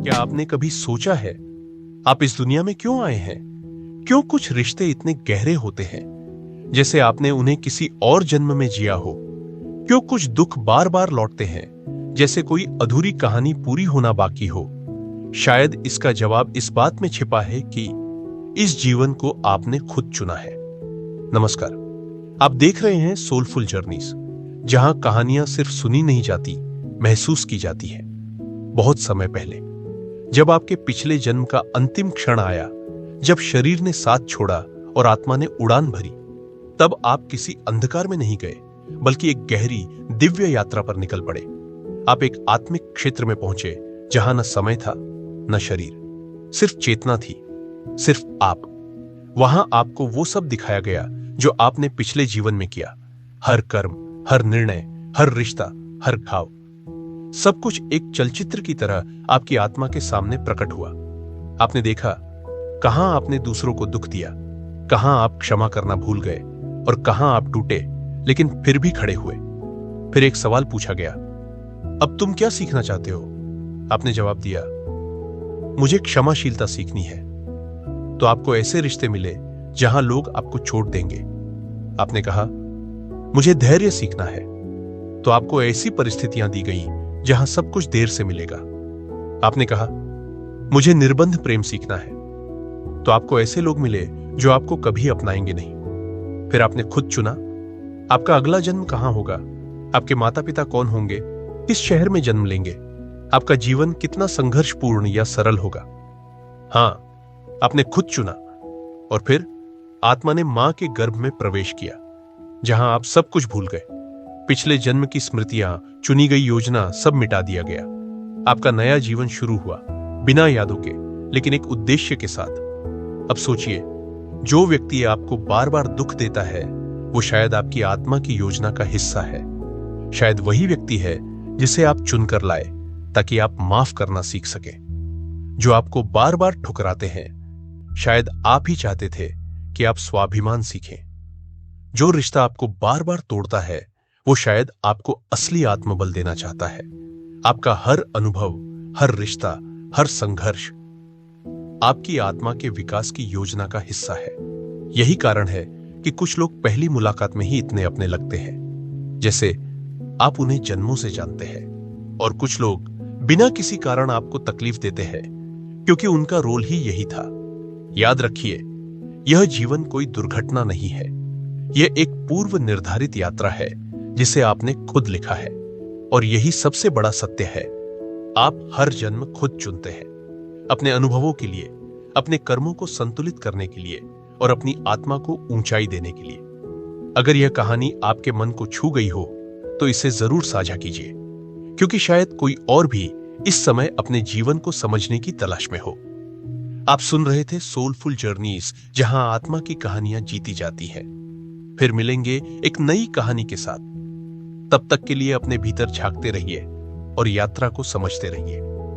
क्या आपने कभी सोचा है आप इस दुनिया में क्यों आए हैं? क्यों कुछ रिश्ते इतने गहरे होते हैं जैसे आपने उन्हें किसी और जन्म में जिया हो? क्यों कुछ दुख बार बार लौटते हैं जैसे कोई अधूरी कहानी पूरी होना बाकी हो? शायद इसका जवाब इस बात में छिपा है कि इस जीवन को आपने खुद चुना है। नमस्कार, आप देख रहे हैं सोलफुल जर्नीज, जहां कहानियां सिर्फ सुनी नहीं जाती, महसूस की जाती हैं। बहुत समय पहले, जब आपके पिछले जन्म का अंतिम क्षण आया, जब शरीर ने साथ छोड़ा और आत्मा ने उड़ान भरी, तब आप किसी अंधकार में नहीं गए, बल्कि एक गहरी दिव्य यात्रा पर निकल पड़े। आप एक आत्मिक क्षेत्र में पहुंचे जहां न समय था न शरीर, सिर्फ चेतना थी, सिर्फ आप। वहां आपको वो सब दिखाया गया जो आपने पिछले जीवन में किया। हर कर्म, हर निर्णय, हर रिश्ता, हर घाव, सब कुछ एक चलचित्र की तरह आपकी आत्मा के सामने प्रकट हुआ। आपने देखा कहां आपने दूसरों को दुख दिया, कहां आप क्षमा करना भूल गए और कहां आप टूटे लेकिन फिर भी खड़े हुए। फिर एक सवाल पूछा गया, अब तुम क्या सीखना चाहते हो? आपने जवाब दिया, मुझे क्षमाशीलता सीखनी है। तो आपको ऐसे रिश्ते मिले जहां लोग आपको छोड़ देंगे। आपने कहा, मुझे धैर्य सीखना है। तो आपको ऐसी परिस्थितियां दी गईं जहां सब कुछ देर से मिलेगा। आपने कहा, मुझे निर्बंध प्रेम सीखना है। तो आपको ऐसे लोग मिले जो आपको कभी अपनाएंगे नहीं। फिर आपने खुद चुना, आपका अगला जन्म कहां होगा, आपके माता पिता कौन होंगे, किस शहर में जन्म लेंगे, आपका जीवन कितना संघर्षपूर्ण या सरल होगा। हां, आपने खुद चुना। और फिर आत्मा ने मां के गर्भ में प्रवेश किया, जहां आप सब कुछ भूल गए। पिछले जन्म की स्मृतियां, चुनी गई योजना, सब मिटा दिया गया। आपका नया जीवन शुरू हुआ, बिना यादों के, लेकिन एक उद्देश्य के साथ। अब सोचिए, जो व्यक्ति आपको बार बार दुख देता है, वो शायद आपकी आत्मा की योजना का हिस्सा है। शायद वही व्यक्ति है जिसे आप चुनकर लाए ताकि आप माफ करना सीख सकें। जो आपको बार बार ठुकराते हैं, शायद आप ही चाहते थे कि आप स्वाभिमान सीखें। जो रिश्ता आपको बार बार तोड़ता है, वो शायद आपको असली आत्मबल देना चाहता है। आपका हर अनुभव, हर रिश्ता, हर संघर्ष आपकी आत्मा के विकास की योजना का हिस्सा है। यही कारण है कि कुछ लोग पहली मुलाकात में ही इतने अपने लगते हैं, जैसे आप उन्हें जन्मों से जानते हैं। और कुछ लोग बिना किसी कारण आपको तकलीफ देते हैं, क्योंकि उनका रोल ही यही था। याद रखिए, यह जीवन कोई दुर्घटना नहीं है। यह एक पूर्व निर्धारित यात्रा है जिसे आपने खुद लिखा है। और यही सबसे बड़ा सत्य है, आप हर जन्म खुद चुनते हैं, अपने अनुभवों के लिए, अपने कर्मों को संतुलित करने के लिए और अपनी आत्मा को ऊंचाई देने के लिए। अगर यह कहानी आपके मन को छू गई हो तो इसे जरूर साझा कीजिए, क्योंकि शायद कोई और भी इस समय अपने जीवन को समझने की तलाश में हो। आप सुन रहे थे सोलफुल जर्नीज, जहां आत्मा की कहानियां जीती जाती हैं। फिर मिलेंगे एक नई कहानी के साथ। तब तक के लिए अपने भीतर झांकते रहिए और यात्रा को समझते रहिए।